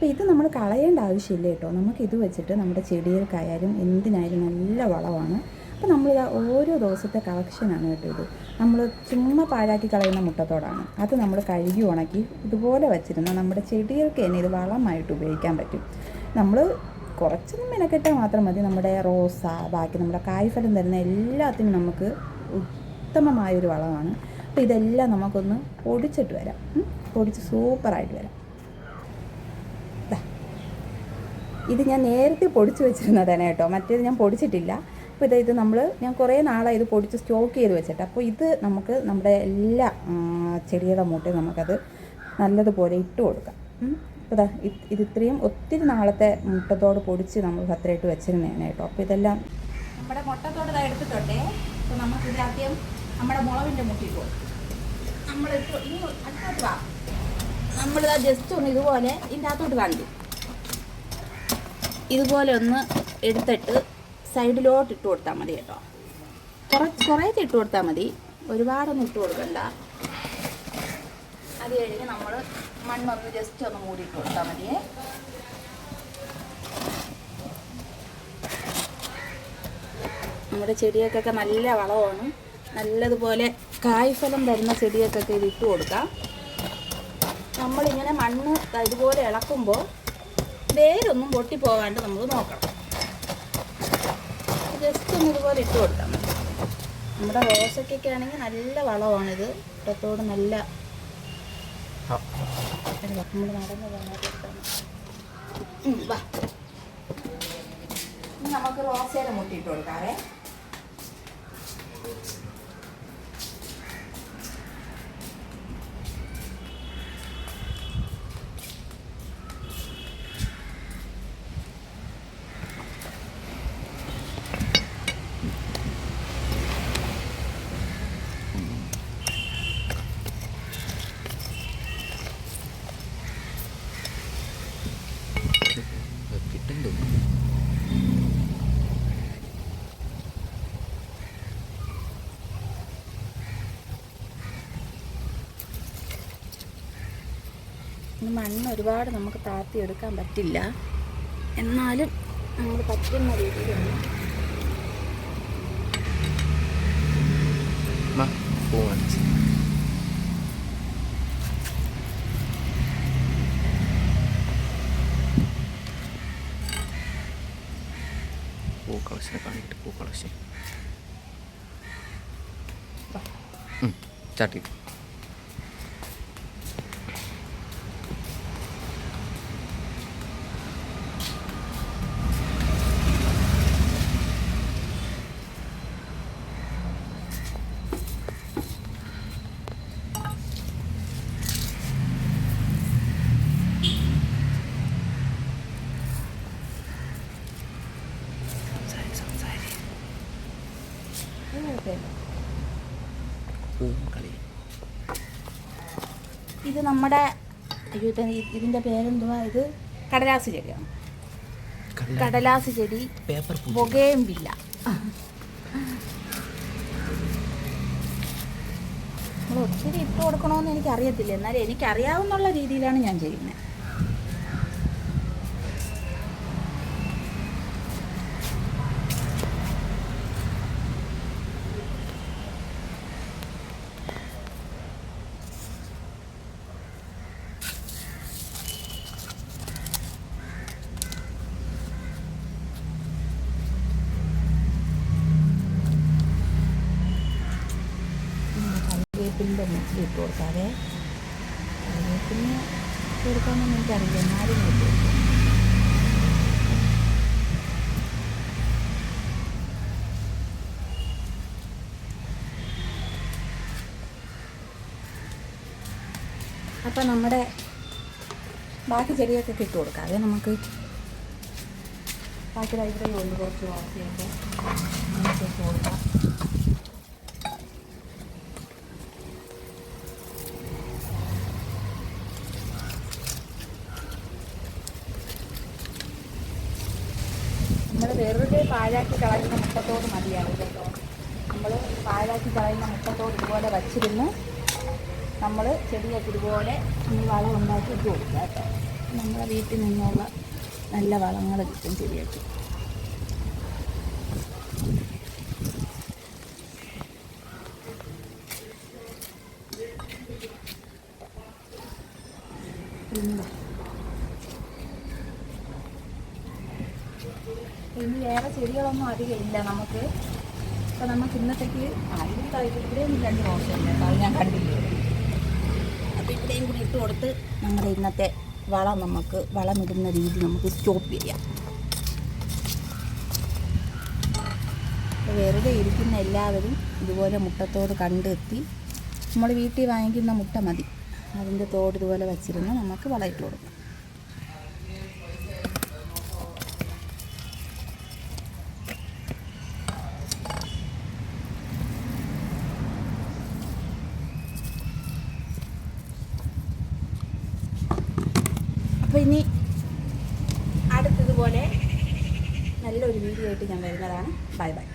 അപ്പോൾ ഇത് നമ്മൾ കളയേണ്ട ആവശ്യമില്ല കേട്ടോ. നമുക്കിത് വെച്ചിട്ട് നമ്മുടെ ചെടികൾക്കായാലും എന്തിനായാലും നല്ല വളമാണ്. അപ്പോൾ നമ്മളിത് ഓരോ ദിവസത്തെ കളക്ഷനാണ് കേട്ടോ ഇത്. നമ്മൾ ചുമ്മാ പാഴാക്കി കളയുന്ന മുട്ടത്തോടാണ്. അത് നമ്മൾ കഴുകി ഉണക്കി ഇതുപോലെ വച്ചിരുന്നാൽ നമ്മുടെ ചെടികൾക്ക് തന്നെ ഇത് വളമായിട്ട് ഉപയോഗിക്കാൻ പറ്റും. നമ്മൾ കുറച്ചൊന്നും മെനക്കെട്ടാൽ മാത്രം മതി. നമ്മുടെ റോസ, ബാക്കി നമ്മുടെ കായ്ഫലം തരുന്ന എല്ലാത്തിനും നമുക്ക് ഉത്തമമായൊരു വളമാണ്. അപ്പോൾ ഇതെല്ലാം നമുക്കൊന്ന് പൊടിച്ചിട്ട് വരാം. പൊടിച്ച് സൂപ്പറായിട്ട് വരാം. ഇത് ഞാൻ നേരത്തെ പൊടിച്ച് വെച്ചിരുന്നതാണ് കേട്ടോ, മറ്റേത് ഞാൻ പൊടിച്ചിട്ടില്ല. അപ്പോൾ ഇത് ഞാൻ കുറേ നാളായി ഇത് പൊടിച്ച് സ്റ്റോക്ക് ചെയ്ത് വെച്ചിട്ട്. അപ്പോൾ ഇത് നമുക്ക് നമ്മുടെ എല്ലാ ചെടിയുടെ മൂട്ടയും നമുക്കത് നല്ലതുപോലെ ഇട്ട് കൊടുക്കാം. അപ്പോൾ ഇത് ഇത്രയും ഒത്തിരി നാളത്തെ മുട്ടത്തോട് പൊടിച്ച് നമ്മൾ ഭദ്രമായിട്ട് വെച്ചിരുന്നതാണ് കേട്ടോ. അപ്പോൾ ഇതെല്ലാം നമ്മുടെ മുട്ടത്തോട് ഇതാ എടുത്തിട്ടോട്ടെ. അപ്പോൾ നമുക്കിത് ആദ്യം നമ്മുടെ മുളവിൻ്റെ മുട്ടിട്ട് കൊടുക്കും. അടുത്തോട്ട് വാ. നമ്മളിതാ ജസ്റ്റ് ഒന്ന് ഇതുപോലെ ഇതിൻ്റെ അകത്തോട്ട് കാണിക്കും. ഇതുപോലെ ഒന്ന് എടുത്തിട്ട് സൈഡിലോട്ട് ഇട്ട് കൊടുത്താൽ മതി കേട്ടോ. കുറേശ്ശെ ഇട്ട് കൊടുത്താൽ മതി, ഒരുപാടൊന്നും ഇട്ട് കൊടുക്കണ്ട. അത് കഴിഞ്ഞ് നമ്മൾ മണ്ണൊന്ന് ജസ്റ്റ് ഒന്ന് മൂടിയിട്ട് കൊടുത്താൽ മതിയേ. നമ്മുടെ ചെടികൾക്കൊക്കെ നല്ല വളമാണ്. നല്ലതുപോലെ കായ്ഫലം തരുന്ന ചെടികൾക്കൊക്കെ ഇത് ഇട്ട് കൊടുക്കാം. നമ്മളിങ്ങനെ മണ്ണ് ഇതുപോലെ ഇളക്കുമ്പോൾ വേരൊന്നും പൊട്ടിപ്പോകാണ്ട് നമ്മൾ നോക്കണം. ജസ്റ്റ് ഒന്ന് ഇതുപോലെ ഇട്ട് കൊടുത്താൽ മതി. നമ്മുടെ റോസയ്ക്കൊക്കെ ആണെങ്കിൽ നല്ല വളമാണിത്. ഇടത്തോട് നല്ല നമ്മൾ നടന്ന് പോകാൻ. വാ, നമുക്ക് റോസയുടെ മുട്ടിയിട്ട് കൊടുക്കാറേ. മണ്ണ് ഒരുപാട് നമുക്ക് താത്തി എടുക്കാൻ പറ്റില്ല, എന്നാലും നമ്മൾ പറ്റുന്ന രീതിയിലാണ്. പൂക്കളശനെ കാണിട്ട് പൂക്കളശ ചാട്ടി. ഇത് നമ്മുടെ ഇതിൻ്റെ പേരെന്തുവാ? ഇത് കടലാസ് ചെടിയാണ്. കടലാസ് ചെടി, ബൊഗേൻവില്ല. നമ്മൾ ഒത്തിരി ഇട്ട് കൊടുക്കണമെന്ന് എനിക്കറിയത്തില്ല, എന്നാലും എനിക്കറിയാവുന്നുള്ള രീതിയിലാണ് ഞാൻ ചെയ്യുന്നത്. കറിവേപ്പിൻ്റെ മുട്ടിൽ ഇട്ട് കൊടുക്കാതെ, കറിവേപ്പിന് കൊടുക്കാമെന്ന് എനിക്കറിയില്ല, എന്നാലും ഇട്ട് കൊടുക്കും. അപ്പം നമ്മുടെ ബാക്കി ചെടിയൊക്കെ ഇട്ട് കൊടുക്കാതെ നമുക്ക് ബാക്കി ലൈബ്രറി കൊണ്ട് കുറച്ച് വാർത്തയൊക്കെ നമുക്ക് ഇട്ട് കൊടുക്കാം. നമ്മൾ വെറുതെ പാഴാക്കി കളയുന്ന മുട്ടത്തോട് മതിയാണ് കേട്ടോ. നമ്മൾ പാഴാക്കി കളയുന്ന മുട്ടത്തോട് ഇതുപോലെ വച്ചിരുന്ന് നമ്മൾ ചെടിയൊക്കെ ഇതുപോലെ നമ്മൾ വളം ഉണ്ടാക്കി ഇട്ട് കൊടുക്കുക കേട്ടോ. നമ്മളെ വീട്ടിൽ നിന്നുള്ള നല്ല വളങ്ങൾ കിട്ടും ചെടിയൊക്കെ. ഇനി വേറെ ചെടികളൊന്നും അധികം ഇല്ല നമുക്ക്. അപ്പോൾ നമുക്ക് ഇന്നത്തേക്ക് ഇവിടെയും 2 റോസുണ്ട് കേട്ടോ, അത് ഞാൻ കണ്ടില്ലേ. അപ്പോൾ ഇവിടെയും കൂടി ഇട്ട് കൊടുത്ത് നമ്മുടെ ഇന്നത്തെ വളമിടുന്ന രീതി നമുക്ക് സ്റ്റോപ്പ് ചെയ്യാം. അപ്പോൾ വെറുതെ ഇരിക്കുന്ന എല്ലാവരും ഇതുപോലെ മുട്ടത്തോട് കണ്ടെത്തി നമ്മൾ വീട്ടിൽ വാങ്ങിക്കുന്ന മുട്ട മതി, അതിൻ്റെ തോട് ഇതുപോലെ വച്ചിരുന്ന് നമുക്ക് വളമിട്ട് കൊടുക്കാം. അപ്പോൾ ഇനി അടുത്തതുപോലെ നല്ലൊരു വീഡിയോ ആയിട്ട് ഞാൻ വരുന്നതാണ്. Bye bye.